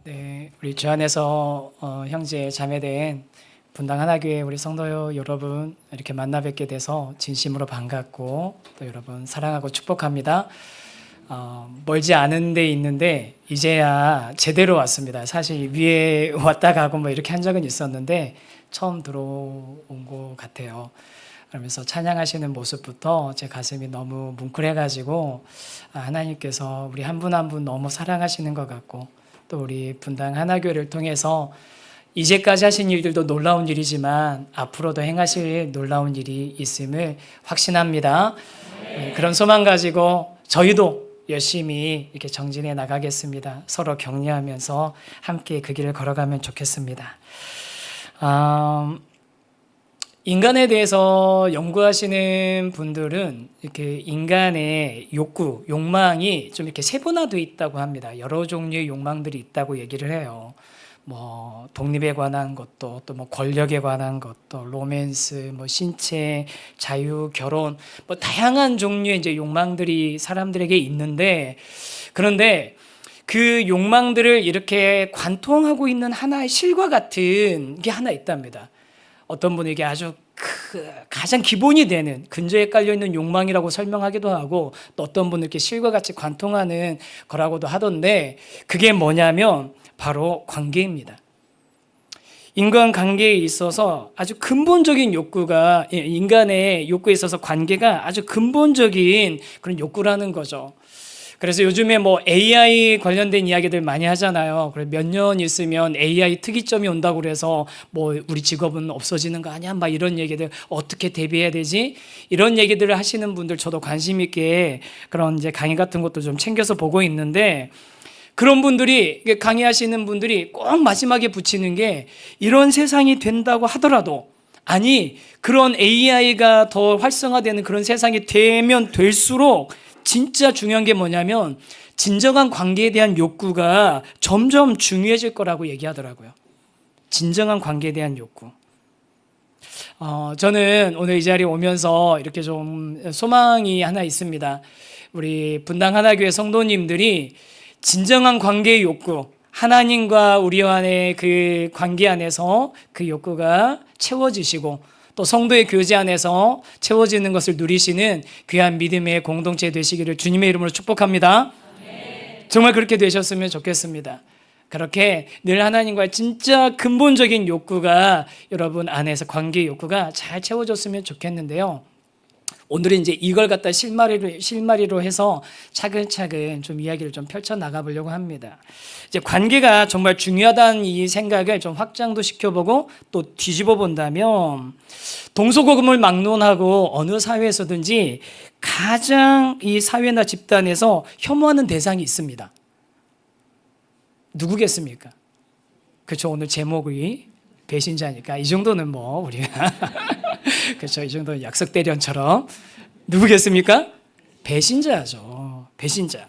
네, 우리 주 안에서 형제 자매된 분당 하나교회 우리 성도 여러분 이렇게 만나 뵙게 돼서 진심으로 반갑고 또 여러분 사랑하고 축복합니다. 멀지 않은 데 있는데 이제야 제대로 왔습니다. 사실 위에 왔다 가고 뭐 이렇게 한 적은 있었는데 처음 들어온 것 같아요. 그러면서 찬양하시는 모습부터 제 가슴이 너무 뭉클해가지고 하나님께서 우리 한 분 한 분 너무 사랑하시는 것 같고 또 우리 분당 하나교회를 통해서 이제까지 하신 일들도 놀라운 일이지만 앞으로도 행하실 놀라운 일이 있음을 확신합니다. 그런 소망 가지고 저희도 열심히 이렇게 정진해 나가겠습니다. 서로 격려하면서 함께 그 길을 걸어가면 좋겠습니다. 인간에 대해서 연구하시는 분들은 이렇게 인간의 욕구, 욕망이 좀 이렇게 세분화되어 있다고 합니다. 여러 종류의 욕망들이 있다고 얘기를 해요. 뭐 독립에 관한 것도, 또 뭐 권력에 관한 것도, 로맨스, 뭐 신체, 자유, 결혼, 뭐 다양한 종류의 이제 욕망들이 사람들에게 있는데, 그런데 그 욕망들을 이렇게 관통하고 있는 하나의 실과 같은 게 하나 있답니다. 어떤 분에게 아주 가장 기본이 되는 근저에 깔려있는 욕망이라고 설명하기도 하고 또 어떤 분은 이렇게 실과 같이 관통하는 거라고도 하던데 그게 뭐냐면 바로 관계입니다. 인간관계에 있어서 아주 근본적인 욕구가 인간의 욕구에 있어서 관계가 아주 근본적인 그런 욕구라는 거죠. 그래서 요즘에 뭐 AI 관련된 이야기들 많이 하잖아요. 그래 몇 년 있으면 AI 특이점이 온다고 그래서 뭐 우리 직업은 없어지는 거 아니야? 막 이런 얘기들 어떻게 대비해야 되지? 이런 얘기들을 하시는 분들 저도 관심 있게 그런 이제 강의 같은 것도 좀 챙겨서 보고 있는데 그런 분들이 강의하시는 분들이 꼭 마지막에 붙이는 게 이런 세상이 된다고 하더라도 아니 그런 AI가 더 활성화되는 그런 세상이 되면 될수록 진짜 중요한 게 뭐냐면 진정한 관계에 대한 욕구가 점점 중요해질 거라고 얘기하더라고요. 진정한 관계에 대한 욕구. 저는 오늘 이 자리에 오면서 이렇게 좀 소망이 하나 있습니다. 우리 분당 하나교회 성도님들이 진정한 관계의 욕구, 하나님과 우리 안의 그 관계 안에서 그 욕구가 채워지시고 또 성도의 교제 안에서 채워지는 것을 누리시는 귀한 믿음의 공동체 되시기를 주님의 이름으로 축복합니다. 정말 그렇게 되셨으면 좋겠습니다. 그렇게 늘 하나님과의 진짜 근본적인 욕구가 여러분 안에서 관계의 욕구가 잘 채워졌으면 좋겠는데요. 오늘은 이제 이걸 갖다 실마리로 해서 차근차근 좀 이야기를 좀 펼쳐 나가 보려고 합니다. 이제 관계가 정말 중요하다는 이 생각을 좀 확장도 시켜보고 또 뒤집어 본다면 동서고금을 막론하고 어느 사회에서든지 가장 이 사회나 집단에서 혐오하는 대상이 있습니다. 누구겠습니까? 그렇죠. 오늘 제목이 배신자니까 이 정도는 뭐 우리가 그렇죠. 이 정도는 약속 대련처럼 누구겠습니까? 배신자죠. 배신자.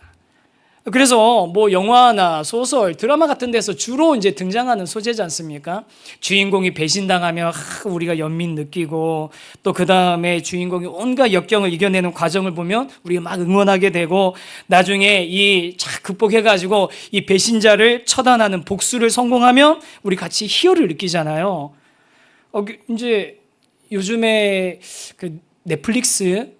그래서 뭐 영화나 소설, 드라마 같은 데서 주로 이제 등장하는 소재지 않습니까? 주인공이 배신당하면 우리가 연민 느끼고 또 그 다음에 주인공이 온갖 역경을 이겨내는 과정을 보면 우리가 막 응원하게 되고 나중에 이 극복해가지고 이 배신자를 처단하는 복수를 성공하면 우리 같이 희열을 느끼잖아요. 이제 요즘에 그 넷플릭스에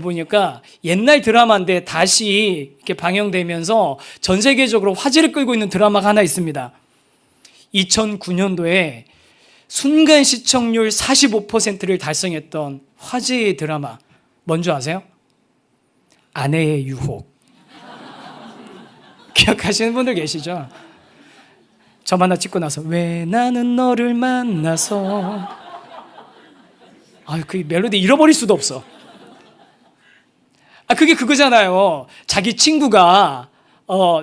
보니까 옛날 드라마인데 다시 이렇게 방영되면서 전 세계적으로 화제를 끌고 있는 드라마가 하나 있습니다. 2009년도에 순간 시청률 45%를 달성했던 화제의 드라마 뭔지 아세요? 아내의 유혹. 기억하시는 분들 계시죠? 저 하나 찍고 나서 왜 나는 너를 만나서 그 멜로디 잃어버릴 수도 없어. 그게 그거잖아요. 자기 친구가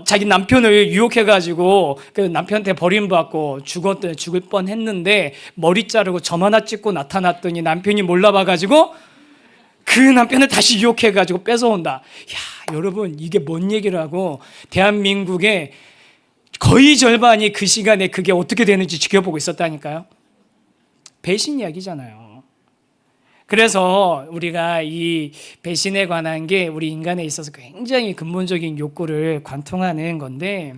자기 남편을 유혹해가지고 그 남편한테 버림받고 죽을 뻔했는데 머리 자르고 점 하나 찍고 나타났더니 남편이 몰라봐가지고 그 남편을 다시 유혹해가지고 뺏어온다. 야, 여러분 이게 뭔 얘기라고 대한민국의 거의 절반이 그 시간에 그게 어떻게 되는지 지켜보고 있었다니까요. 배신 이야기잖아요. 그래서 우리가 이 배신에 관한 게 우리 인간에 있어서 굉장히 근본적인 욕구를 관통하는 건데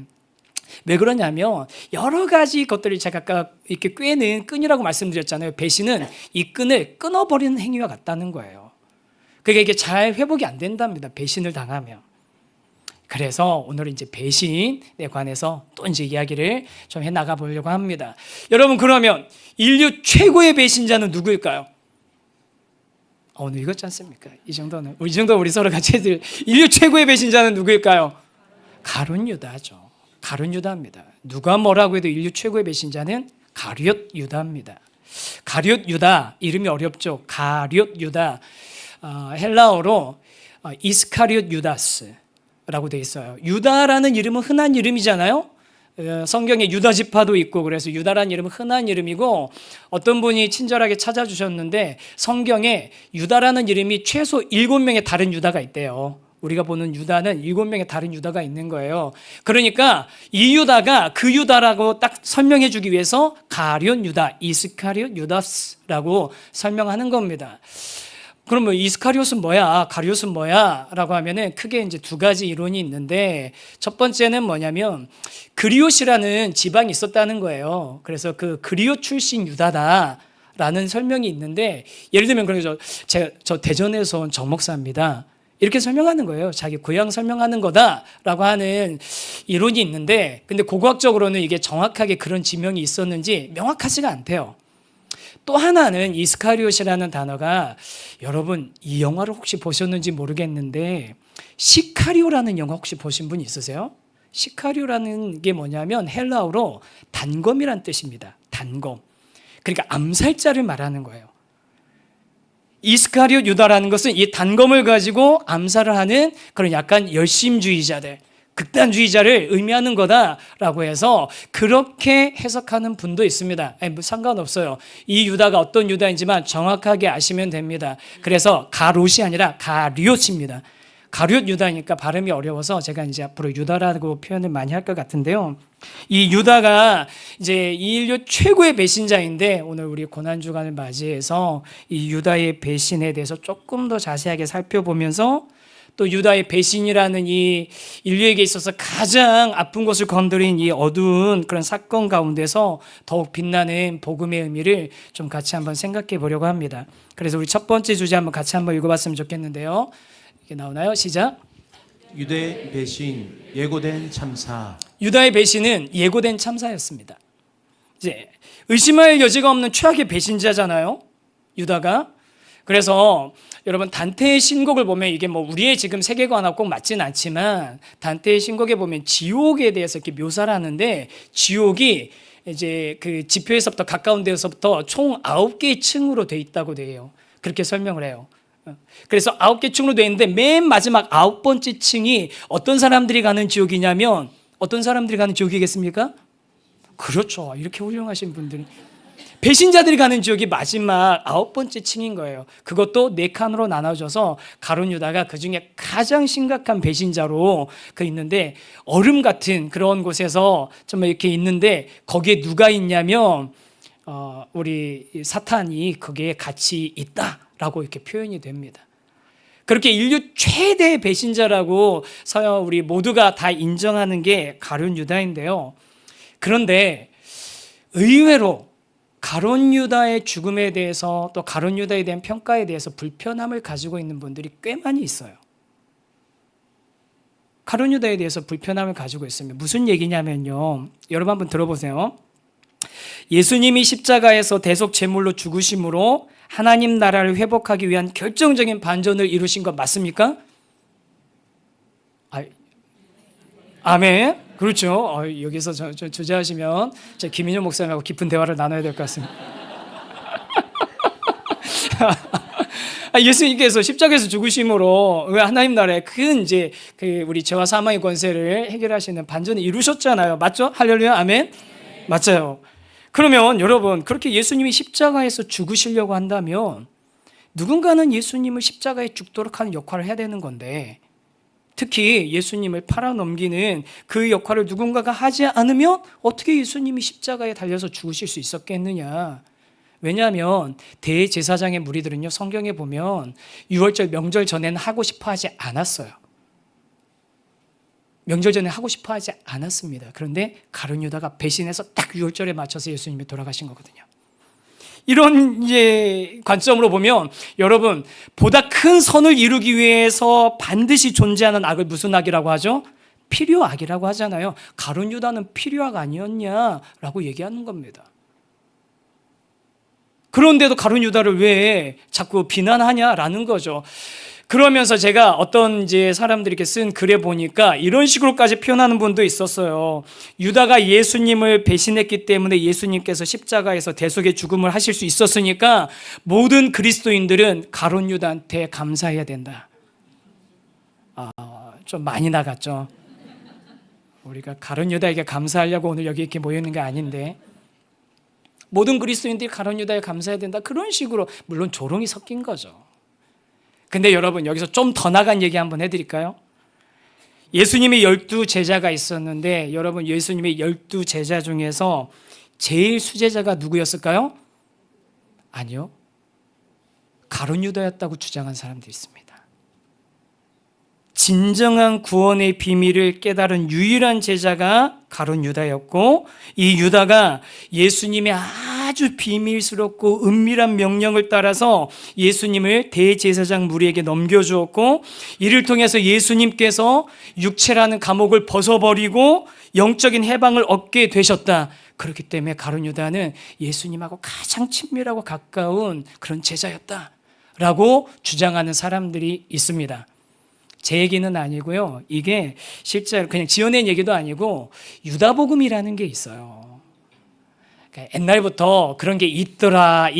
왜 그러냐면 여러 가지 것들을 제가 아까 이렇게 꿰는 끈이라고 말씀드렸잖아요. 배신은 이 끈을 끊어버리는 행위와 같다는 거예요. 그게 이게 잘 회복이 안 된답니다. 배신을 당하면. 그래서 오늘은 이제 배신에 관해서 또 이제 이야기를 좀 해 나가 보려고 합니다. 여러분, 그러면 인류 최고의 배신자는 누구일까요? 오늘 읽었지 않습니까? 이 정도는 우리 서로 같이 해드릴 인류 최고의 배신자는 누구일까요? 가룟 유다죠. 가룟 유다입니다. 누가 뭐라고 해도 인류 최고의 배신자는 가룟 유다입니다. 가룟 유다, 이름이 어렵죠. 가룟 유다, 헬라어로 이스카리옷 유다스라고 되어 있어요. 유다라는 이름은 흔한 이름이잖아요. 성경에 유다 지파도 있고, 그래서 유다라는 이름은 흔한 이름이고, 어떤 분이 친절하게 찾아주셨는데 성경에 유다라는 이름이 최소 7명의 다른 유다가 있대요. 우리가 보는 유다는 7명의 다른 유다가 있는 거예요. 그러니까 이 유다가 그 유다라고 딱 설명해 주기 위해서 가룟 유다, 이스카리옷 유다스라고 설명하는 겁니다. 그럼 뭐 이스카리옷은 뭐야? 가룟은 뭐야? 라고 하면은 크게 이제 두 가지 이론이 있는데, 첫 번째는 뭐냐면 그리옷이라는 지방이 있었다는 거예요. 그래서 그 그리옷 출신 유다다라는 설명이 있는데, 예를 들면 그래서 저 대전에서 온 정 목사입니다. 이렇게 설명하는 거예요. 자기 고향 설명하는 거다라고 하는 이론이 있는데, 근데 고고학적으로는 이게 정확하게 그런 지명이 있었는지 명확하지가 않대요. 또 하나는 이스카리옷이라는 단어가, 여러분 이 영화를 혹시 보셨는지 모르겠는데 시카리오라는 영화 혹시 보신 분 있으세요? 시카리오라는 게 뭐냐면 헬라어로 단검이란 뜻입니다. 단검. 그러니까 암살자를 말하는 거예요. 이스카리옷 유다라는 것은 이 단검을 가지고 암살을 하는 그런 약간 열심주의자들, 극단주의자를 의미하는 거다라고 해서 그렇게 해석하는 분도 있습니다. 뭐 상관없어요. 이 유다가 어떤 유다인지만 정확하게 아시면 됩니다. 그래서 가롯이 아니라 가룟입니다. 가룟 유다니까 발음이 어려워서 제가 이제 앞으로 유다라고 표현을 많이 할 것 같은데요. 이 유다가 이제 이 인류 최고의 배신자인데, 오늘 우리 고난주간을 맞이해서 이 유다의 배신에 대해서 조금 더 자세하게 살펴보면서, 또 유다의 배신이라는 이 인류에게 있어서 가장 아픈 것을 건드린 이 어두운 그런 사건 가운데서 더욱 빛나는 복음의 의미를 좀 같이 한번 생각해 보려고 합니다. 그래서 우리 첫 번째 주제 한번 같이 한번 읽어봤으면 좋겠는데요. 이게 나오나요? 시작. 유다의 배신, 예고된 참사. 유다의 배신은 예고된 참사였습니다. 이제 의심할 여지가 없는 최악의 배신자잖아요, 유다가. 그래서 여러분, 단테의 신곡을 보면, 이게 뭐 우리의 지금 세계관하고 꼭 맞지는 않지만 단테의 신곡에 보면 지옥에 대해서 이렇게 묘사를 하는데, 지옥이 이제 그 지표에서부터 가까운 데서부터 총 9개의 층으로 돼 있다고 돼요. 그렇게 설명을 해요. 그래서 9개 층으로 돼 있는데 맨 마지막 9번째 층이 어떤 사람들이 가는 지옥이냐면, 어떤 사람들이 가는 지옥이겠습니까? 그렇죠. 이렇게 훌륭하신 분들이, 배신자들이 가는 지옥이 마지막 9번째 층인 거예요. 그것도 4칸으로 나눠져서 가룟 유다가 그 중에 가장 심각한 배신자로 그 있는데, 얼음 같은 그런 곳에서 좀 이렇게 있는데, 거기에 누가 있냐면 우리 사탄이 거기에 같이 있다라고 이렇게 표현이 됩니다. 그렇게 인류 최대 배신자라고 우리 모두가 다 인정하는 게 가룟 유다인데요. 그런데 의외로 가룟 유다의 죽음에 대해서, 또 가룟 유다에 대한 평가에 대해서 불편함을 가지고 있는 분들이 꽤 많이 있어요. 가룟 유다에 대해서 불편함을 가지고 있습니다. 무슨 얘기냐면요, 여러분 한번 들어보세요. 예수님이 십자가에서 대속 제물로 죽으심으로 하나님 나라를 회복하기 위한 결정적인 반전을 이루신 것 맞습니까? 아멘. 그렇죠. 여기서 저 주재하시면 김인효 목사님하고 깊은 대화를 나눠야 될 것 같습니다. 예수님께서 십자가에서 죽으심으로 하나님 나라의 큰 이제 우리 죄와 사망의 권세를 해결하시는 반전을 이루셨잖아요. 맞죠? 할렐루야. 아멘. 맞아요. 그러면 여러분, 그렇게 예수님이 십자가에서 죽으시려고 한다면 누군가는 예수님을 십자가에 죽도록 하는 역할을 해야 되는 건데, 특히 예수님을 팔아넘기는 그 역할을 누군가가 하지 않으면 어떻게 예수님이 십자가에 달려서 죽으실 수 있었겠느냐. 왜냐하면 대제사장의 무리들은요, 성경에 보면 유월절 명절 전에는 하고 싶어 하지 않았어요. 명절 전에 하고 싶어 하지 않았습니다. 그런데 가룟 유다가 배신해서 딱 6월절에 맞춰서 예수님이 돌아가신 거거든요. 이런 이제 관점으로 보면 여러분, 보다 큰 선을 이루기 위해서 반드시 존재하는 악을 무슨 악이라고 하죠? 필요악이라고 하잖아요. 가룟 유다는 필요악 아니었냐라고 얘기하는 겁니다. 그런데도 가룟 유다를 왜 자꾸 비난하냐라는 거죠. 그러면서 제가 어떤 이제 사람들이 이렇게 쓴 글에 보니까 이런 식으로까지 표현하는 분도 있었어요. 유다가 예수님을 배신했기 때문에 예수님께서 십자가에서 대속의 죽음을 하실 수 있었으니까 모든 그리스도인들은 가룟 유다한테 감사해야 된다. 좀 많이 나갔죠. 우리가 가룟 유다에게 감사하려고 오늘 여기 이렇게 모여 있는 게 아닌데, 모든 그리스도인들이 가룟 유다에 감사해야 된다. 그런 식으로, 물론 조롱이 섞인 거죠. 근데 여러분, 여기서 좀 더 나간 얘기 한번 해드릴까요? 예수님의 12제자가 있었는데, 여러분, 예수님의 12제자 중에서 제일 수제자가 누구였을까요? 아니요, 가룟 유다였다고 주장한 사람들이 있습니다. 진정한 구원의 비밀을 깨달은 유일한 제자가 가룟 유다였고, 이 유다가 예수님의 아주 비밀스럽고 은밀한 명령을 따라서 예수님을 대제사장 무리에게 넘겨주었고, 이를 통해서 예수님께서 육체라는 감옥을 벗어버리고 영적인 해방을 얻게 되셨다. 그렇기 때문에 가룟 유다는 예수님하고 가장 친밀하고 가까운 그런 제자였다라고 주장하는 사람들이 있습니다. 제 얘기는 아니고요. 이게 실제로 그냥 지어낸 얘기도 아니고 유다복음이라는 게 있어요. 그러니까 옛날부터 그런 게 있다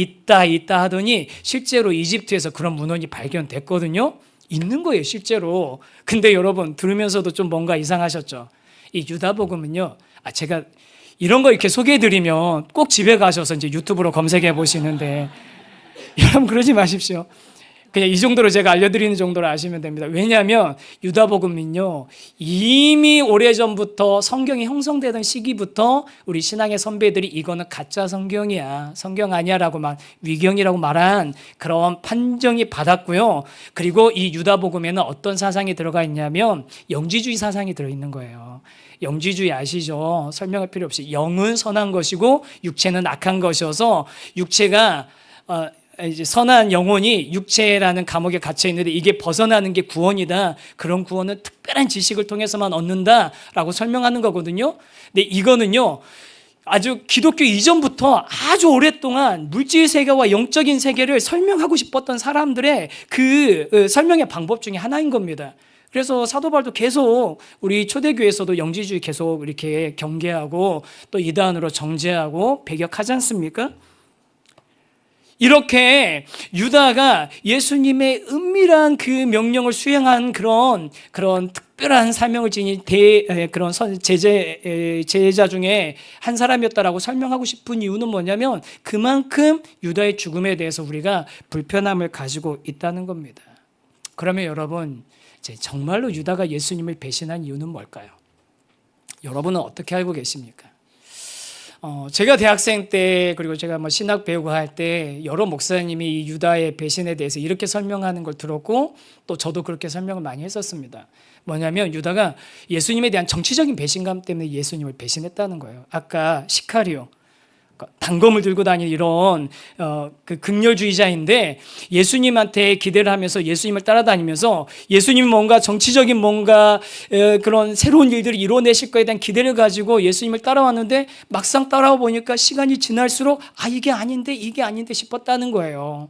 하더니 실제로 이집트에서 그런 문헌이 발견됐거든요. 있는 거예요, 실제로. 근데 여러분, 들으면서도 좀 뭔가 이상하셨죠? 이 유다복음은요, 제가 이런 거 이렇게 소개해드리면 꼭 집에 가셔서 이제 유튜브로 검색해 보시는데, 여러분 그러지 마십시오. 그냥 이 정도로 제가 알려드리는 정도로 아시면 됩니다. 왜냐하면 유다복음은요, 이미 오래전부터 성경이 형성되던 시기부터 우리 신앙의 선배들이 이거는 가짜 성경이야, 성경 아니야라고 막 위경이라고 말한 그런 판정이 받았고요. 그리고 이 유다복음에는 어떤 사상이 들어가 있냐면 영지주의 사상이 들어있는 거예요. 영지주의 아시죠? 설명할 필요 없이 영은 선한 것이고 육체는 악한 것이어서, 육체가 이제 선한 영혼이 육체라는 감옥에 갇혀 있는데 이게 벗어나는 게 구원이다. 그런 구원은 특별한 지식을 통해서만 얻는다라고 설명하는 거거든요. 근데 이거는요, 아주 기독교 이전부터 아주 오랫동안 물질 세계와 영적인 세계를 설명하고 싶었던 사람들의 그 설명의 방법 중에 하나인 겁니다. 그래서 사도 바울도 계속 우리 초대교회에서도 영지주의 계속 이렇게 경계하고 또 이단으로 정죄하고 배격하지 않습니까? 이렇게 유다가 예수님의 은밀한 그 명령을 수행한 그런 특별한 사명을 지닌 그런 제자 중에 한 사람이었다라고 설명하고 싶은 이유는 뭐냐면, 그만큼 유다의 죽음에 대해서 우리가 불편함을 가지고 있다는 겁니다. 그러면 여러분, 정말로 유다가 예수님을 배신한 이유는 뭘까요? 여러분은 어떻게 알고 계십니까? 제가 대학생 때, 그리고 제가 신학 배우고 할 때 여러 목사님이 이 유다의 배신에 대해서 이렇게 설명하는 걸 들었고, 또 저도 그렇게 설명을 많이 했었습니다. 뭐냐면 유다가 예수님에 대한 정치적인 배신감 때문에 예수님을 배신했다는 거예요. 아까 시카리오, 단검을 들고 다니는 이런 그 극렬주의자인데, 예수님한테 기대를 하면서 예수님을 따라다니면서 예수님이 뭔가 정치적인 뭔가 그런 새로운 일들을 이뤄내실 거에 대한 기대를 가지고 예수님을 따라왔는데, 막상 따라와 보니까 시간이 지날수록 이게 아닌데 싶었다는 거예요.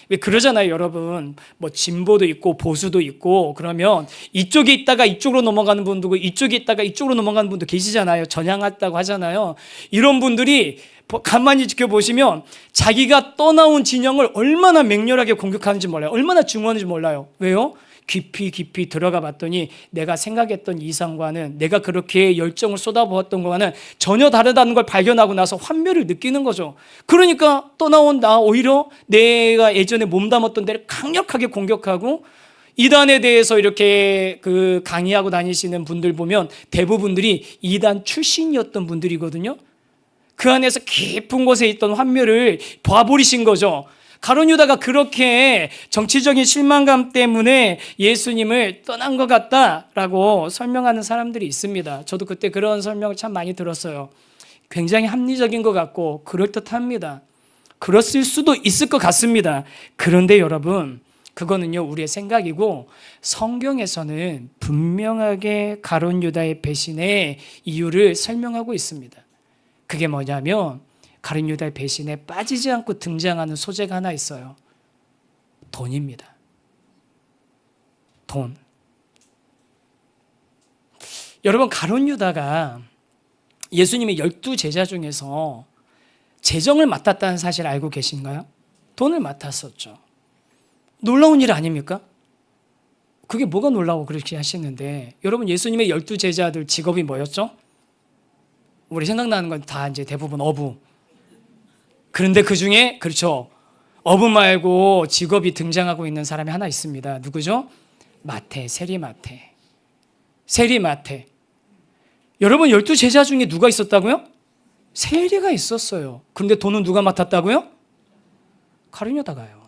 왜 그러잖아요, 여러분. 진보도 있고 보수도 있고, 그러면 이쪽에 있다가 이쪽으로 넘어가는 분도, 이쪽에 있다가 이쪽으로 넘어가는 분도 계시잖아요. 전향했다고 하잖아요. 이런 분들이 가만히 지켜보시면 자기가 떠나온 진영을 얼마나 맹렬하게 공격하는지 몰라요. 얼마나 증오하는지 몰라요. 왜요? 깊이 들어가 봤더니 내가 생각했던 이상과는, 내가 그렇게 열정을 쏟아부었던 것과는 전혀 다르다는 걸 발견하고 나서 환멸을 느끼는 거죠. 그러니까 떠나온 나 오히려 내가 예전에 몸담았던 데를 강력하게 공격하고, 이단에 대해서 이렇게 강의하고 다니시는 분들 보면 대부분들이 이단 출신이었던 분들이거든요. 그 안에서 깊은 곳에 있던 환멸을 봐버리신 거죠. 가룟 유다가 그렇게 정치적인 실망감 때문에 예수님을 떠난 것 같다라고 설명하는 사람들이 있습니다. 저도 그때 그런 설명을 참 많이 들었어요. 굉장히 합리적인 것 같고 그럴듯합니다. 그랬을 수도 있을 것 같습니다. 그런데 여러분, 그거는요 우리의 생각이고 성경에서는 분명하게 가룟 유다의 배신의 이유를 설명하고 있습니다. 그게 뭐냐면 가룟 유다의 배신에 빠지지 않고 등장하는 소재가 하나 있어요. 돈입니다. 돈. 여러분, 가룟 유다가 예수님의 12제자 중에서 재정을 맡았다는 사실 알고 계신가요? 돈을 맡았었죠. 놀라운 일 아닙니까? 그게 뭐가 놀라워 그렇게 하시는데, 여러분 예수님의 12제자들 직업이 뭐였죠? 우리 생각나는 건 다 이제 대부분 어부. 그런데 그 중에 그렇죠. 어부 말고 직업이 등장하고 있는 사람이 하나 있습니다. 누구죠? 마태, 세리마태. 세리마태. 여러분 12제자 중에 누가 있었다고요? 세리가 있었어요. 그런데 돈은 누가 맡았다고요? 가룟 유다가요.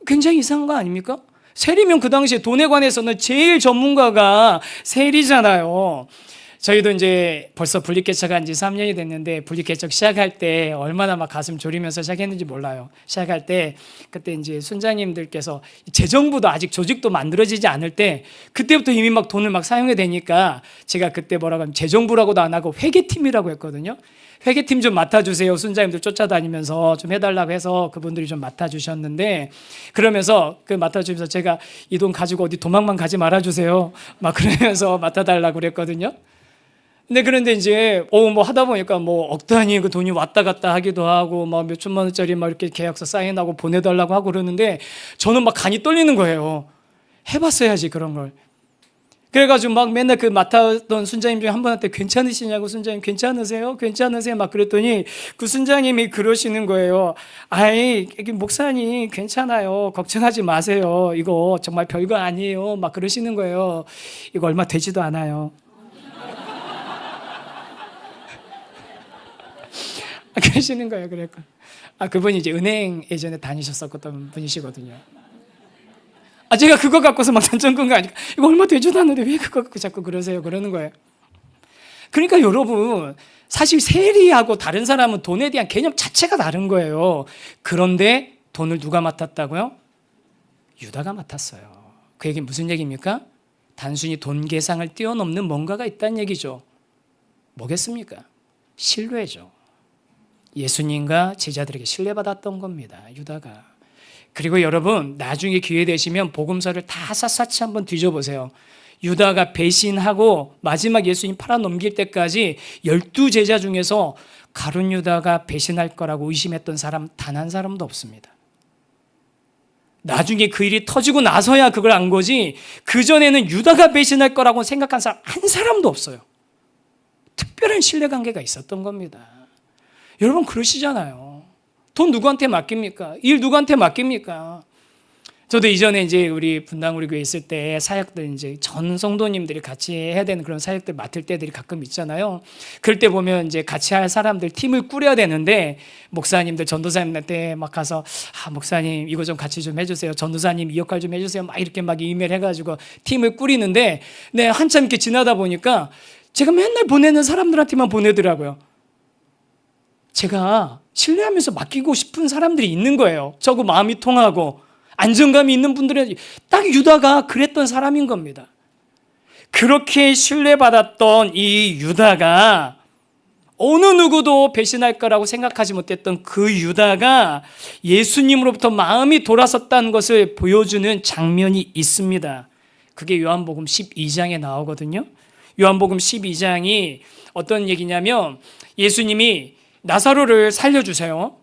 굉장히 이상한 거 아닙니까? 세리면 그 당시에 돈에 관해서는 제일 전문가가 세리잖아요. 저희도 이제 벌써 분립개척한 지 3년이 됐는데 분립개척 시작할 때 얼마나 막 가슴 졸이면서 시작했는지 몰라요. 시작할 때 그때 이제 순장님들께서 재정부도 아직 조직도 만들어지지 않을 때 그때부터 이미 막 돈을 막 사용해야 되니까 제가 그때 뭐라고 하면 재정부라고도 안 하고 회계팀이라고 했거든요. 회계팀 좀 맡아주세요. 순장님들 쫓아다니면서 좀 해달라고 해서 그분들이 좀 맡아주셨는데, 그러면서 그 맡아주면서 제가 이 돈 가지고 어디 도망만 가지 말아주세요. 막 그러면서 맡아달라고 그랬거든요. 그런데 이제 뭐 하다 보니까 뭐 억 단위 그 돈이 왔다 갔다 하기도 하고 막 몇 천만 원짜리 막 이렇게 계약서 사인하고 보내달라고 하고 그러는데 저는 막 간이 떨리는 거예요. 해봤어야지 그런 걸. 그래가지고 막 맨날 그 맡았던 순장님 중에 한 분한테 괜찮으시냐고, 순장님 괜찮으세요? 괜찮으세요? 막 그랬더니 그 순장님이 그러시는 거예요. 아이, 목사님 괜찮아요. 걱정하지 마세요. 이거 정말 별거 아니에요. 막 그러시는 거예요. 이거 얼마 되지도 않아요. 그러시는 거예요. 그래서 그분이 이제 은행 예전에 다니셨었던 분이시거든요. 제가 그거 갖고서 막 단정 끈 거 아니까 이거 얼마 되지도 않는데 왜 그거 갖고 자꾸 그러세요? 그러는 거예요. 그러니까 여러분, 사실 세리하고 다른 사람은 돈에 대한 개념 자체가 다른 거예요. 그런데 돈을 누가 맡았다고요? 유다가 맡았어요. 그 얘기는 무슨 얘기입니까? 단순히 돈 계상을 뛰어넘는 뭔가가 있다는 얘기죠. 뭐겠습니까? 신뢰죠. 예수님과 제자들에게 신뢰받았던 겁니다. 유다가. 그리고 여러분, 나중에 기회 되시면 복음서를 다 샅샅이 한번 뒤져보세요. 유다가 배신하고 마지막 예수님 팔아 넘길 때까지 12제자 중에서 가룟 유다가 배신할 거라고 의심했던 사람 단 한 사람도 없습니다. 나중에 그 일이 터지고 나서야 그걸 안 거지, 그전에는 유다가 배신할 거라고 생각한 사람 한 사람도 없어요. 특별한 신뢰관계가 있었던 겁니다. 여러분 그러시잖아요. 돈 누구한테 맡깁니까? 일 누구한테 맡깁니까? 저도 이전에 이제 우리 분당 우리 교회 있을 때 사역들 이제 전 성도님들이 같이 해야 되는 그런 사역들 맡을 때들이 가끔 있잖아요. 그럴 때 보면 이제 같이 할 사람들 팀을 꾸려야 되는데 목사님들 전도사님한테 막 가서 목사님 이거 좀 같이 좀 해주세요. 전도사님 이 역할 좀 해주세요. 막 이렇게 막 이메일 해가지고 팀을 꾸리는데 한참 이렇게 지나다 보니까 제가 맨날 보내는 사람들한테만 보내더라고요. 제가 신뢰하면서 맡기고 싶은 사람들이 있는 거예요. 저거 마음이 통하고 안정감이 있는 분들은 딱 유다가 그랬던 사람인 겁니다. 그렇게 신뢰받았던 이 유다가 어느 누구도 배신할 거라고 생각하지 못했던 그 유다가 예수님으로부터 마음이 돌아섰다는 것을 보여주는 장면이 있습니다. 그게 요한복음 12장에 나오거든요. 요한복음 12장이 어떤 얘기냐면 예수님이 나사로를 살려주세요.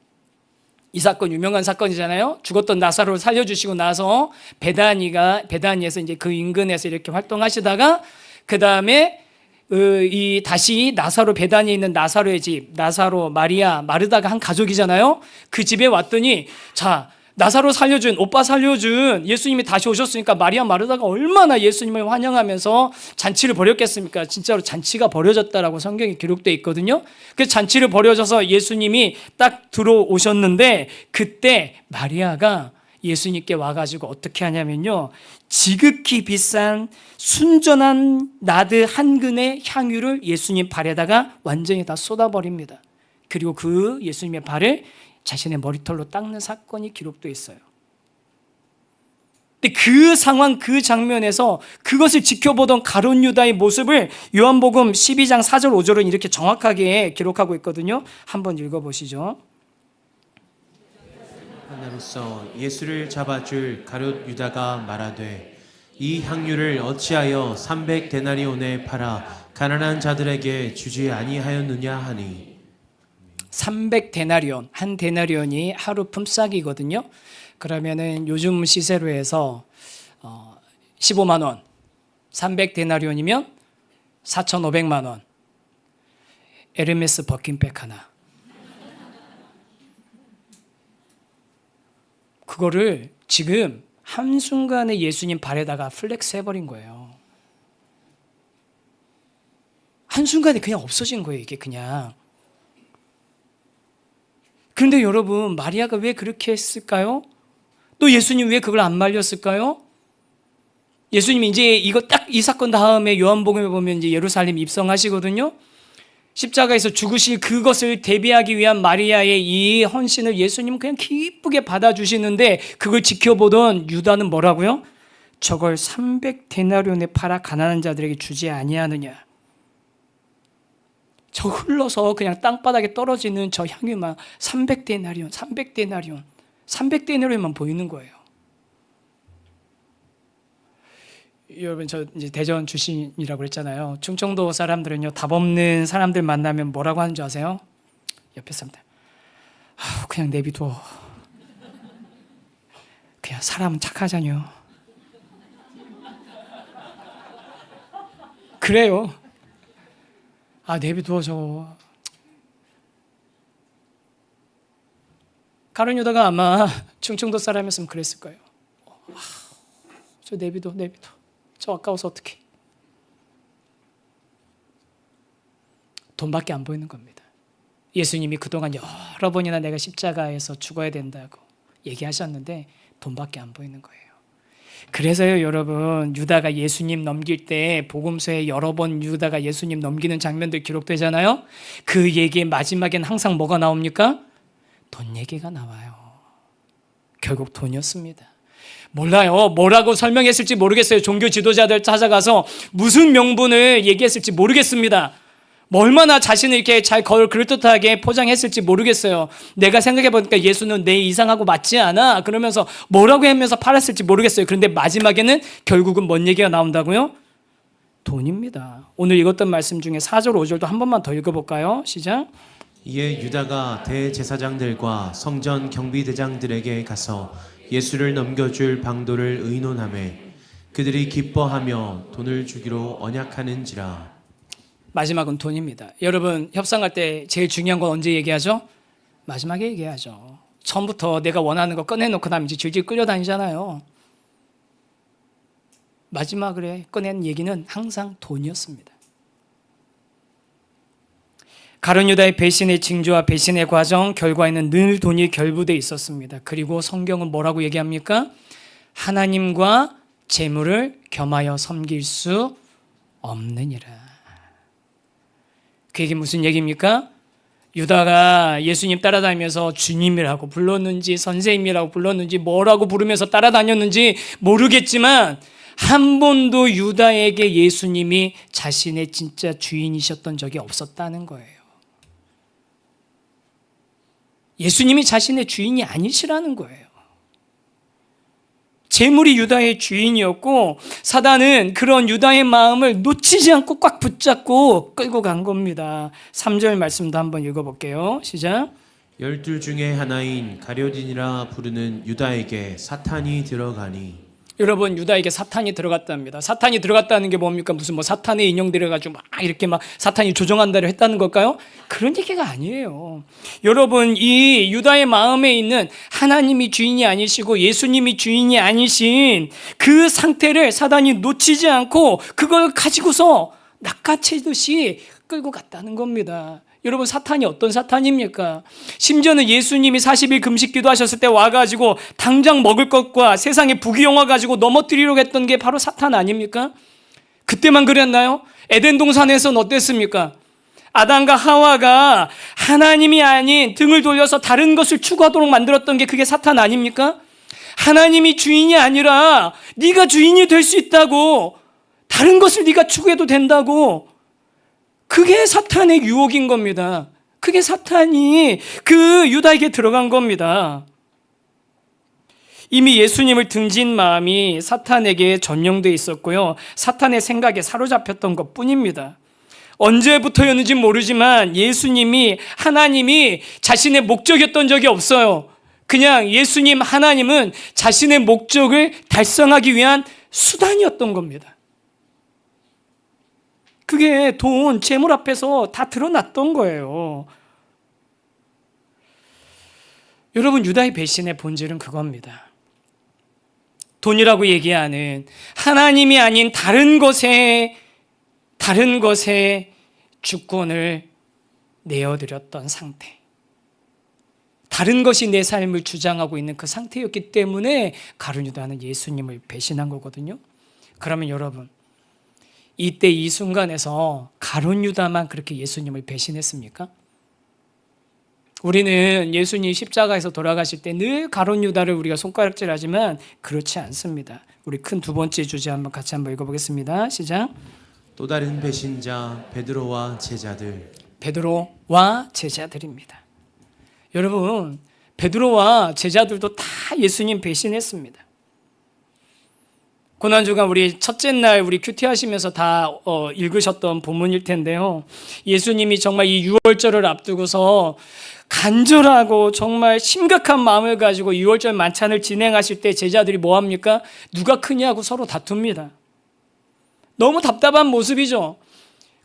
이 사건 유명한 사건이잖아요. 죽었던 나사로를 살려주시고 나서 베다니에서 이제 그 인근에서 이렇게 활동하시다가 그 다음에 다시 나사로, 베다니에 있는 나사로의 집, 나사로, 마리아, 마르다가 한 가족이잖아요. 그 집에 왔더니 자, 나사로 살려준, 오빠 살려준 예수님이 다시 오셨으니까 마리아 마르다가 얼마나 예수님을 환영하면서 잔치를 벌였겠습니까? 진짜로 잔치가 벌어졌다라고 성경에 기록되어 있거든요. 그 잔치를 벌여져서 예수님이 딱 들어오셨는데 그때 마리아가 예수님께 와가지고 어떻게 하냐면요, 지극히 비싼 순전한 나드 한 근의 향유를 예수님 발에다가 완전히 다 쏟아버립니다. 그리고 그 예수님의 발을 자신의 머리털로 닦는 사건이 기록되어 있어요. 근데 그 상황, 그 장면에서 그것을 지켜보던 가룟 유다의 모습을 요한복음 12장 4절 5절은 이렇게 정확하게 기록하고 있거든요. 한번 읽어보시죠. 하나로서 예수를 잡아줄 가룟 유다가 말하되 이 향유를 어찌하여 300데나리온에 팔아 가난한 자들에게 주지 아니하였느냐 하니. 300데나리온, 한 데나리온이 하루 품삯이거든요. 그러면은 요즘 시세로 해서 15만 원, 300데나리온이면 4,500만 원. 에르메스 버킨백 하나. 그거를 지금 한순간에 예수님 발에다가 플렉스 해버린 거예요. 한순간에 그냥 없어진 거예요, 이게 그냥. 그런데 여러분, 마리아가 왜 그렇게 했을까요? 또 예수님 왜 그걸 안 말렸을까요? 예수님이 이제 이거 딱 이 사건 다음에 요한복음에 보면 이제 예루살렘 입성하시거든요. 십자가에서 죽으실 그것을 대비하기 위한 마리아의 이 헌신을 예수님은 그냥 기쁘게 받아주시는데 그걸 지켜보던 유다는 뭐라고요? 저걸 300데나리온에 팔아 가난한 자들에게 주지 아니하느냐. 저 흘러서 그냥 땅바닥에 떨어지는 저 향유만 300데나리온만 보이는 거예요. 여러분, 저 이제 대전 출신이라고 그랬잖아요. 충청도 사람들은요, 답 없는 사람들 만나면 뭐라고 하는 줄 아세요? 옆에 사람들, 그냥 내비둬. 그냥 사람은 착하잖요. 그래요. 내비둬 저거. 가룟 유다가 아마 충청도 사람이었으면 그랬을 거예요. 저 내비둬. 저 아까워서 어떡해. 돈밖에 안 보이는 겁니다. 예수님이 그동안 여러 번이나 내가 십자가에서 죽어야 된다고 얘기하셨는데 돈밖에 안 보이는 거예요. 그래서요, 여러분, 유다가 예수님 넘길 때 복음서에 여러 번 유다가 예수님 넘기는 장면들 기록되잖아요. 그 얘기의 마지막엔 항상 뭐가 나옵니까? 돈 얘기가 나와요. 결국 돈이었습니다. 몰라요. 뭐라고 설명했을지 모르겠어요. 종교 지도자들 찾아가서 무슨 명분을 얘기했을지 모르겠습니다. 얼마나 자신을 이렇게 잘 그럴듯하게 포장했을지 모르겠어요. 내가 생각해보니까 예수는 내 이상하고 맞지 않아. 그러면서 뭐라고 하면서 팔았을지 모르겠어요. 그런데 마지막에는 결국은 뭔 얘기가 나온다고요? 돈입니다. 오늘 읽었던 말씀 중에 4절 5절도 한 번만 더 읽어볼까요? 시작. 이에 유다가 대제사장들과 성전 경비대장들에게 가서 예수를 넘겨줄 방도를 의논하매 그들이 기뻐하며 돈을 주기로 언약하는지라. 마지막은 돈입니다. 여러분, 협상할 때 제일 중요한 건 언제 얘기하죠? 마지막에 얘기하죠. 처음부터 내가 원하는 거 꺼내놓고 나면 이제 질질 끌려다니잖아요. 마지막에 꺼낸 얘기는 항상 돈이었습니다. 가룟 유다의 배신의 징조와 배신의 과정, 결과에는 늘 돈이 결부되어 있었습니다. 그리고 성경은 뭐라고 얘기합니까? 하나님과 재물을 겸하여 섬길 수 없느니라. 그게 무슨 얘기입니까? 유다가 예수님 따라다니면서 주님이라고 불렀는지 선생님이라고 불렀는지 뭐라고 부르면서 따라다녔는지 모르겠지만 한 번도 유다에게 예수님이 자신의 진짜 주인이셨던 적이 없었다는 거예요. 예수님이 자신의 주인이 아니시라는 거예요. 재물이 유다의 주인이었고 사단은 그런 유다의 마음을 놓치지 않고 꽉 붙잡고 끌고 간 겁니다. 3절 말씀도 한번 읽어볼게요. 시작. 12 중에 하나인 가룟이라 부르는 유다에게 사탄이 들어가니. 여러분, 유다에게 사탄이 들어갔답니다. 사탄이 들어갔다는 게 뭡니까? 무슨 뭐 사탄의 인형 들여가지고 막 이렇게 막 사탄이 조종한다고 했다는 걸까요? 그런 얘기가 아니에요. 여러분, 이 유다의 마음에 있는 하나님이 주인이 아니시고 예수님이 주인이 아니신 그 상태를 사단이 놓치지 않고 그걸 가지고서 낚아채듯이 끌고 갔다는 겁니다. 여러분, 사탄이 어떤 사탄입니까? 심지어는 예수님이 40일 금식 기도하셨을 때 와가지고 당장 먹을 것과 세상의 부귀영화 가지고 넘어뜨리려고 했던 게 바로 사탄 아닙니까? 그때만 그랬나요? 에덴 동산에서는 어땠습니까? 아담과 하와가 하나님이 아닌 등을 돌려서 다른 것을 추구하도록 만들었던 게 그게 사탄 아닙니까? 하나님이 주인이 아니라 네가 주인이 될 수 있다고, 다른 것을 네가 추구해도 된다고, 그게 사탄의 유혹인 겁니다. 그게 사탄이 그 유다에게 들어간 겁니다. 이미 예수님을 등진 마음이 사탄에게 전용되어 있었고요. 사탄의 생각에 사로잡혔던 것뿐입니다. 언제부터였는지 모르지만 예수님이, 하나님이 자신의 목적이었던 적이 없어요. 그냥 예수님, 하나님은 자신의 목적을 달성하기 위한 수단이었던 겁니다. 그게 돈, 재물 앞에서 다 드러났던 거예요. 여러분, 유다의 배신의 본질은 그겁니다. 돈이라고 얘기하는 하나님이 아닌 다른 것에 주권을 내어드렸던 상태. 다른 것이 내 삶을 주장하고 있는 그 상태였기 때문에 가룟 유다는 예수님을 배신한 거거든요. 그러면 여러분, 이때 이 순간에서 가룟 유다만 그렇게 예수님을 배신했습니까? 우리는 예수님 십자가에서 돌아가실 때 늘 가룟 유다를 우리가 손가락질하지만 그렇지 않습니다. 우리 큰 두 번째 주제 같이 한번 읽어보겠습니다. 시작. 또 다른 배신자 베드로와 제자들. 베드로와 제자들입니다. 여러분, 베드로와 제자들도 다 예수님 배신했습니다. 고난주간 우리 첫째 날 우리 큐티 하시면서 다 읽으셨던 본문일 텐데요. 예수님이 정말 이 유월절을 앞두고서 간절하고 정말 심각한 마음을 가지고 유월절 만찬을 진행하실 때 제자들이 뭐합니까? 누가 크냐고 서로 다툽니다. 너무 답답한 모습이죠.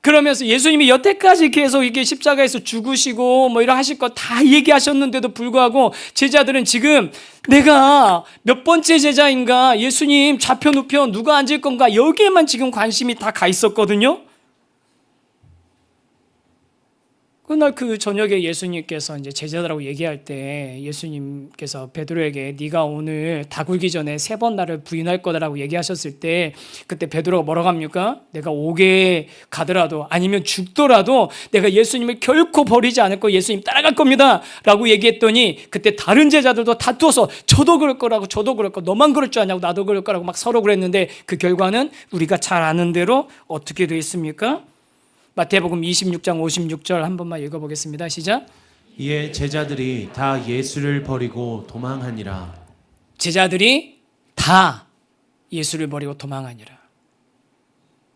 그러면서 예수님이 여태까지 계속 이렇게 십자가에서 죽으시고 뭐 이런 하실 거 다 얘기하셨는데도 불구하고 제자들은 지금 내가 몇 번째 제자인가, 예수님 좌편 우편 누가 앉을 건가, 여기에만 지금 관심이 다 가 있었거든요. 그날 그 저녁에 예수님께서 이제 제자들하고 얘기할 때 예수님께서 베드로에게 네가 오늘 다 굴기 전에 3번 나를 부인할 거다라고 얘기하셨을 때 그때 베드로가 뭐라고 합니까? 내가 옥에 가더라도 아니면 죽더라도 내가 예수님을 결코 버리지 않을 거, 예수님 따라갈 겁니다 라고 얘기했더니 그때 다른 제자들도 다투어서 저도 그럴 거라고, 저도 그럴 거, 너만 그럴 줄 아냐고, 나도 그럴 거라고 막 서로 그랬는데 그 결과는 우리가 잘 아는 대로 어떻게 되어 있습니까? 마태복음 26장 56절 한 번만 읽어보겠습니다. 시작. 이에 제자들이 다 예수를 버리고 도망하니라. 제자들이 다 예수를 버리고 도망하니라.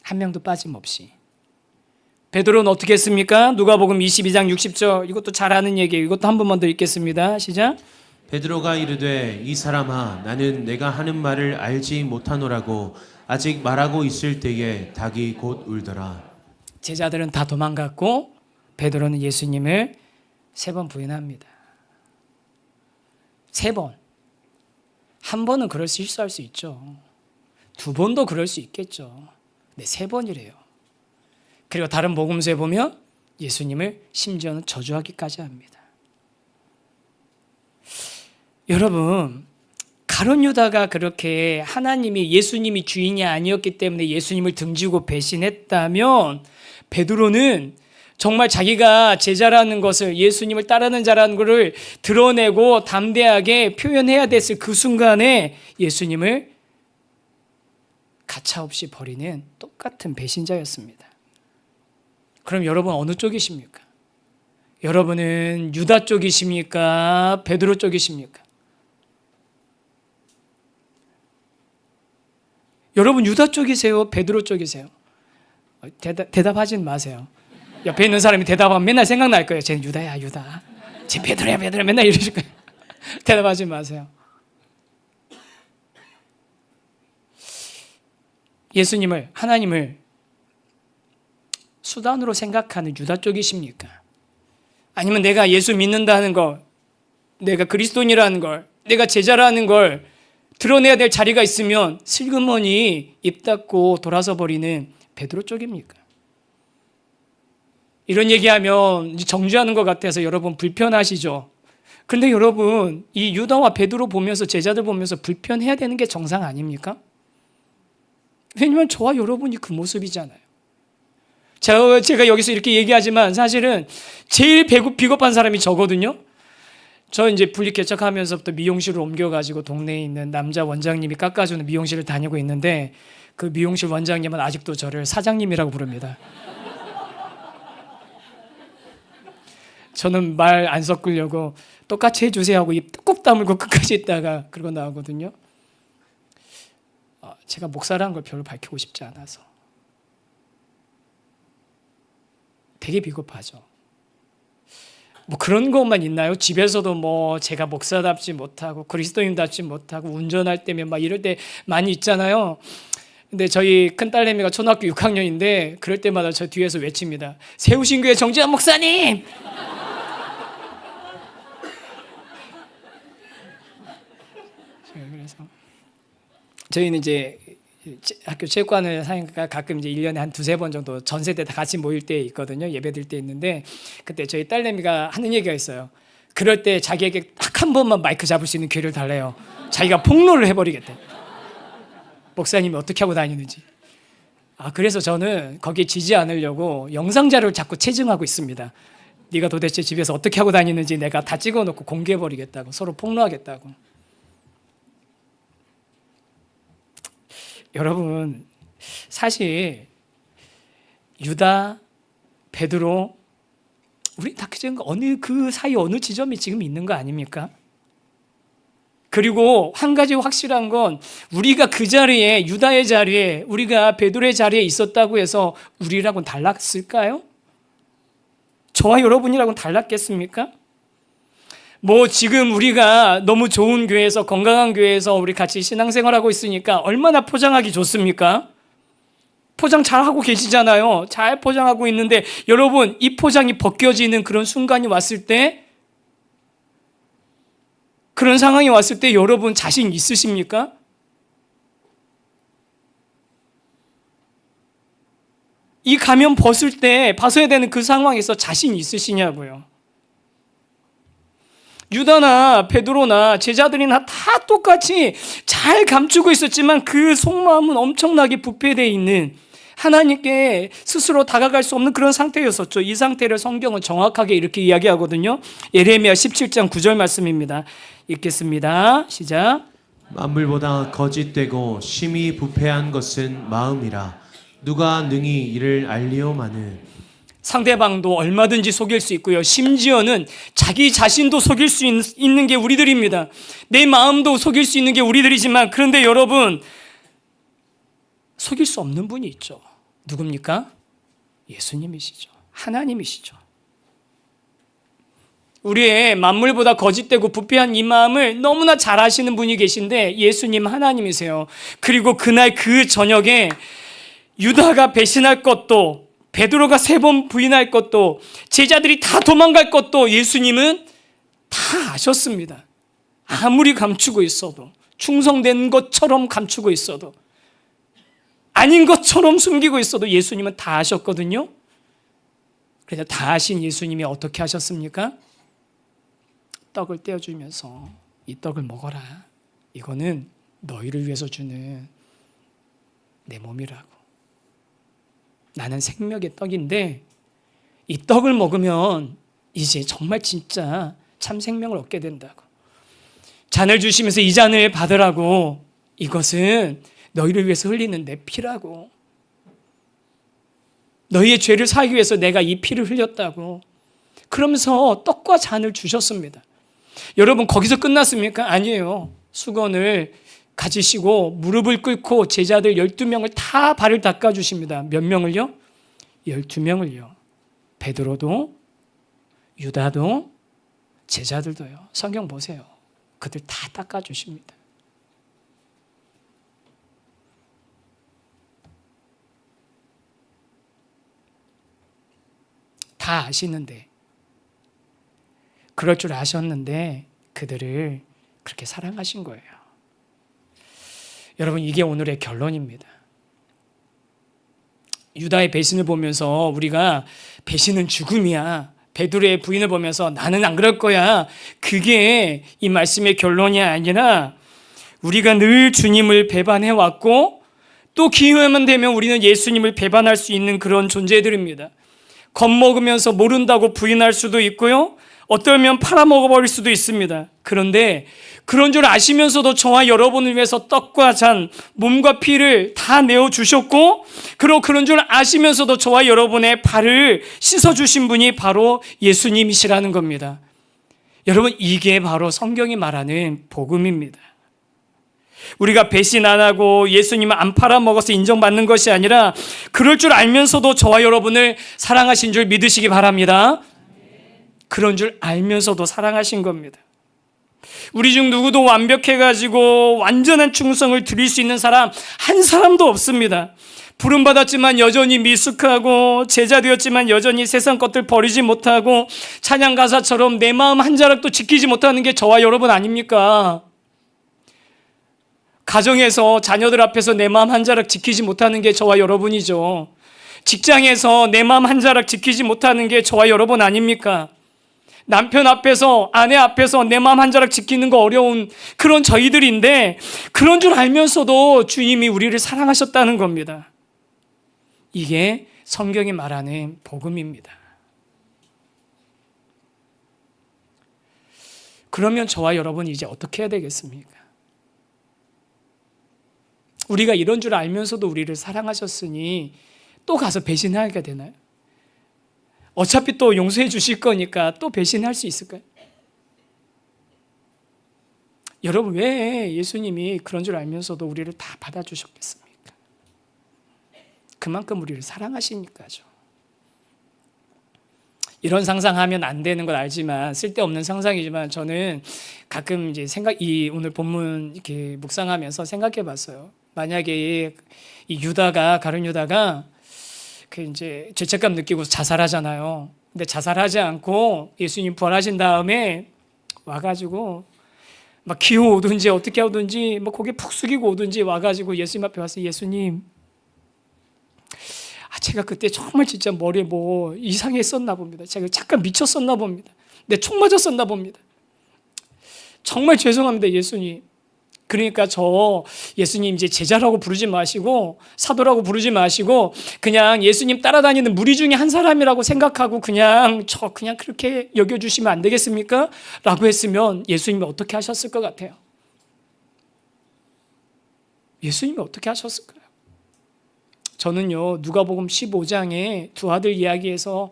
한 명도 빠짐없이. 베드로는 어떻게 했습니까? 누가복음 22장 60절, 이것도 잘 아는 얘기예요. 이것도 한 번만 더 읽겠습니다. 시작. 베드로가 이르되 이 사람아 나는 내가 하는 말을 알지 못하노라고 아직 말하고 있을 때에 닭이 곧 울더라. 제자들은 다 도망갔고 베드로는 예수님을 3번 부인합니다. 3번. 한 번은 그럴 수 실수할 수 있죠. 2번도 그럴 수 있겠죠. 근데 3번이래요. 그리고 다른 복음서에 보면 예수님을 심지어는 저주하기까지 합니다. 여러분, 가룟 유다가 그렇게 하나님이, 예수님이 주인이 아니었기 때문에 예수님을 등지고 배신했다면 베드로는 정말 자기가 제자라는 것을, 예수님을 따르는 자라는 것을 드러내고 담대하게 표현해야 됐을 그 순간에 예수님을 가차없이 버리는 똑같은 배신자였습니다. 그럼 여러분 어느 쪽이십니까? 여러분은 유다 쪽이십니까? 베드로 쪽이십니까? 여러분 유다 쪽이세요? 베드로 쪽이세요? 대답하진 마세요. 옆에 있는 사람이 대답하면 맨날 생각날 거예요. 쟤는 유다야, 유다. 쟤 베드로야, 베드로. 맨날 이러실 거예요. 대답하지 마세요. 예수님을, 하나님을 수단으로 생각하는 유다 쪽이십니까? 아니면 내가 예수 믿는다는 걸, 내가 그리스도인이라는 걸, 내가 제자라는 걸 드러내야 될 자리가 있으면 슬그머니 입 닫고 돌아서 버리는 베드로 쪽입니까? 이런 얘기하면 정죄하는 것 같아서 여러분 불편하시죠? 그런데 여러분, 이 유다와 베드로 보면서, 제자들 보면서 불편해야 되는 게 정상 아닙니까? 왜냐면 저와 여러분이 그 모습이잖아요. 제가 여기서 이렇게 얘기하지만 사실은 제일 비겁한 사람이 저거든요. 저 이제 분리 개척하면서부터 미용실을 옮겨가지고 동네에 있는 남자 원장님이 깎아주는 미용실을 다니고 있는데, 그 미용실 원장님은 아직도 저를 사장님이라고 부릅니다. 저는 말 안 섞으려고 똑같이 해주세요 하고 입 꾹 다물고 끝까지 있다가 그러고 나오거든요. 제가 목사라는 걸 별로 밝히고 싶지 않아서 되게 비겁하죠. 뭐 그런 것만 있나요? 집에서도 뭐 제가 목사답지 못하고 그리스도인답지 못하고 운전할 때면 막 이럴 때 많이 있잖아요. 근데 저희 큰딸내미가 초등학교 6학년인데 그럴 때마다 저 뒤에서 외칩니다. 세우신교회 정지한 목사님! 그래서 저희는 이제 학교 체육관을 사니까 가끔 이제 1년에 한 두세 번 정도 전 세대 다 같이 모일 때 있거든요. 예배 드릴 때 있는데, 그때 저희 딸내미가 하는 얘기가 있어요. 그럴 때 자기에게 딱 한 번만 마이크 잡을 수 있는 기회를 달래요. 자기가 폭로를 해버리겠대. 목사님이 어떻게 하고 다니는지. 그래서 저는 거기에 지지 않으려고 영상 자료를 자꾸 체증하고 있습니다. 네가 도대체 집에서 어떻게 하고 다니는지 내가 다 찍어놓고 공개해버리겠다고, 서로 폭로하겠다고. 여러분, 사실 유다, 베드로, 우리 다 그 사이 어느 지점에 지금 있는 거 아닙니까? 그리고 한 가지 확실한 건, 우리가 그 자리에, 유다의 자리에, 우리가 베드로의 자리에 있었다고 해서 우리라고는 달랐을까요? 저와 여러분이라고는 달랐겠습니까? 뭐 지금 우리가 너무 좋은 교회에서, 건강한 교회에서 우리 같이 신앙생활하고 있으니까 얼마나 포장하기 좋습니까? 포장 잘하고 계시잖아요. 잘 포장하고 있는데, 여러분, 이 포장이 벗겨지는 그런 순간이 왔을 때, 그런 상황이 왔을 때 여러분 자신 있으십니까? 이 가면 벗을 때, 벗어야 되는 그 상황에서 자신 있으시냐고요. 유다나 베드로나 제자들이나 다 똑같이 잘 감추고 있었지만 그 속마음은 엄청나게 부패되어 있는, 하나님께 스스로 다가갈 수 없는 그런 상태였었죠. 이 상태를 성경은 정확하게 이렇게 이야기하거든요. 예레미야 17장 9절 말씀입니다. 읽겠습니다. 시작. 만물보다 거짓되고 심히 부패한 것은 마음이라. 누가 능히 이를 알리오마는. 상대방도 얼마든지 속일 수 있고요. 심지어는 자기 자신도 속일 수 있는 게 우리들입니다. 내 마음도 속일 수 있는 게 우리들이지만, 그런데 여러분, 속일 수 없는 분이 있죠. 누굽니까? 예수님이시죠. 하나님이시죠. 우리의 만물보다 거짓되고 부패한 이 마음을 너무나 잘 아시는 분이 계신데 예수님 하나님이세요. 그리고 그날 그 저녁에 유다가 배신할 것도, 베드로가 3번 부인할 것도, 제자들이 다 도망갈 것도 예수님은 다 아셨습니다. 아무리 감추고 있어도, 충성된 것처럼 감추고 있어도, 아닌 것처럼 숨기고 있어도 예수님은 다 아셨거든요. 그래서 다 아신 예수님이 어떻게 하셨습니까? 떡을 떼어주면서 이 떡을 먹어라. 이거는 너희를 위해서 주는 내 몸이라고. 나는 생명의 떡인데 이 떡을 먹으면 이제 정말 진짜 참 생명을 얻게 된다고. 잔을 주시면서 이 잔을 받으라고. 이것은 너희를 위해서 흘리는 내 피라고. 너희의 죄를 사하기 위해서 내가 이 피를 흘렸다고. 그러면서 떡과 잔을 주셨습니다. 여러분, 거기서 끝났습니까? 아니에요. 수건을 가지시고 무릎을 꿇고 제자들 12명을 다 발을 닦아주십니다. 몇 명을요? 12명을요. 베드로도, 유다도, 제자들도요. 성경 보세요. 그들 다 닦아주십니다. 다 아시는데, 그럴 줄 아셨는데 그들을 그렇게 사랑하신 거예요. 여러분, 이게 오늘의 결론입니다. 유다의 배신을 보면서 우리가 배신은 죽음이야, 베드로의 부인을 보면서 나는 안 그럴 거야, 그게 이 말씀의 결론이 아니라 우리가 늘 주님을 배반해 왔고 또 기회만 되면 우리는 예수님을 배반할 수 있는 그런 존재들입니다. 겁먹으면서 모른다고 부인할 수도 있고요, 어떨면 팔아먹어버릴 수도 있습니다. 그런데 그런 줄 아시면서도 저와 여러분을 위해서 떡과 잔, 몸과 피를 다 내어주셨고, 그리고 그런 줄 아시면서도 저와 여러분의 발을 씻어주신 분이 바로 예수님이시라는 겁니다. 여러분, 이게 바로 성경이 말하는 복음입니다. 우리가 배신 안 하고 예수님을 안 팔아먹어서 인정받는 것이 아니라 그럴 줄 알면서도 저와 여러분을 사랑하신 줄 믿으시기 바랍니다. 그런 줄 알면서도 사랑하신 겁니다. 우리 중 누구도 완벽해가지고 완전한 충성을 드릴 수 있는 사람 한 사람도 없습니다. 부름받았지만 여전히 미숙하고, 제자 되었지만 여전히 세상 것들 버리지 못하고, 찬양 가사처럼 내 마음 한 자락도 지키지 못하는 게 저와 여러분 아닙니까? 가정에서 자녀들 앞에서 내 마음 한 자락 지키지 못하는 게 저와 여러분이죠. 직장에서 내 마음 한 자락 지키지 못하는 게 저와 여러분 아닙니까? 남편 앞에서, 아내 앞에서 내 마음 한 자락 지키는 거 어려운 그런 저희들인데, 그런 줄 알면서도 주님이 우리를 사랑하셨다는 겁니다. 이게 성경이 말하는 복음입니다. 그러면 저와 여러분이 이제 어떻게 해야 되겠습니까? 우리가 이런 줄 알면서도 우리를 사랑하셨으니 또 가서 배신하게 되나요? 어차피 또 용서해 주실 거니까 또 배신할 수 있을까요? 여러분, 왜 예수님이 그런 줄 알면서도 우리를 다 받아주셨겠습니까? 그만큼 우리를 사랑하시니까죠. 이런 상상하면 안 되는 걸 알지만, 쓸데없는 상상이지만, 저는 가끔 이제 오늘 본문 이렇게 묵상하면서 생각해 봤어요. 만약에 이 가룟 유다가 이제 죄책감 느끼고 자살하잖아요. 근데 자살하지 않고 예수님 부활하신 다음에 와가지고 막 기어오든지 어떻게 오든지 뭐 고개 푹 숙이고 오든지 와가지고 예수님 앞에 와서, 예수님, 제가 그때 정말 진짜 머리에 뭐 이상했었나 봅니다. 제가 잠깐 미쳤었나 봅니다. 내 총 맞았었나 봅니다. 정말 죄송합니다, 예수님. 그러니까 저 예수님 이제 제자라고 부르지 마시고 사도라고 부르지 마시고 그냥 예수님 따라다니는 무리 중에 한 사람이라고 생각하고 그냥 그렇게 여겨주시면 안 되겠습니까? 라고 했으면 예수님이 어떻게 하셨을 것 같아요? 예수님이 어떻게 하셨을까요? 저는요, 누가복음 15장에 두 아들 이야기에서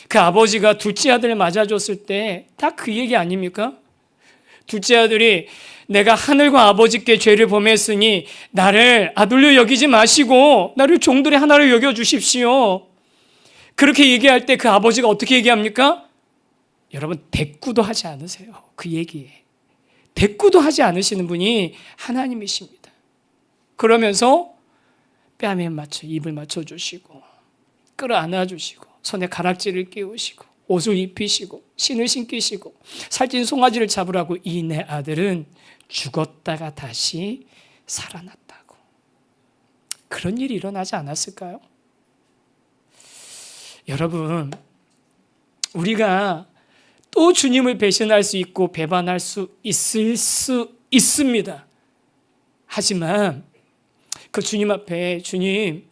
그 아버지가 둘째 아들을 맞아줬을 때 딱 그 얘기 아닙니까? 둘째 아들이 내가 하늘과 아버지께 죄를 범했으니 나를 아들로 여기지 마시고 나를 종들의 하나로 여겨주십시오. 그렇게 얘기할 때 그 아버지가 어떻게 얘기합니까? 여러분, 대꾸도 하지 않으세요. 그 얘기에 대꾸도 하지 않으시는 분이 하나님이십니다. 그러면서 뺨에 맞춰 입을 맞춰주시고 끌어안아주시고 손에 가락지를 끼우시고 옷을 입히시고 신을 신기시고 살찐 송아지를 잡으라고, 이 내 아들은 죽었다가 다시 살아났다고. 그런 일이 일어나지 않았을까요? 여러분, 우리가 또 주님을 배신할 수 있고 배반할 수 있습니다. 하지만 그 주님 앞에, 주님,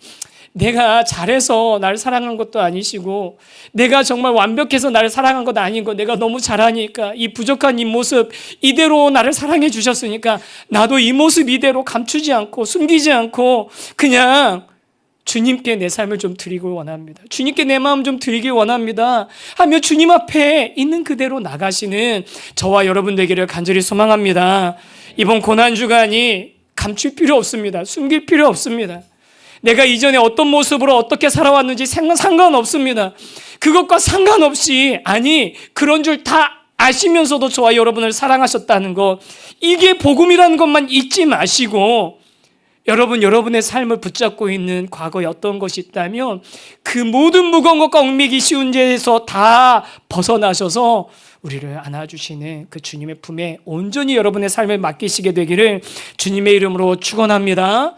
내가 잘해서 나를 사랑한 것도 아니시고 내가 정말 완벽해서 나를 사랑한 것도 아니고 내가 너무 잘하니까 이 부족한 이 모습 이대로 나를 사랑해 주셨으니까 나도 이 모습 이대로 감추지 않고 숨기지 않고 그냥 주님께 내 삶을 좀 드리기 원합니다. 주님께 내 마음 좀 드리기 원합니다 하며 주님 앞에 있는 그대로 나가시는 저와 여러분 되기를 간절히 소망합니다. 이번 고난주간이 감출 필요 없습니다. 숨길 필요 없습니다. 내가 이전에 어떤 모습으로 어떻게 살아왔는지 상관없습니다. 그것과 상관없이, 아니 그런 줄 다 아시면서도 저와 여러분을 사랑하셨다는 것, 이게 복음이라는 것만 잊지 마시고 여러분의 삶을 붙잡고 있는 과거에 어떤 것이 있다면 그 모든 무거운 것과 얽매기 쉬운 죄에서 다 벗어나셔서 우리를 안아주시는 그 주님의 품에 온전히 여러분의 삶을 맡기시게 되기를 주님의 이름으로 축원합니다.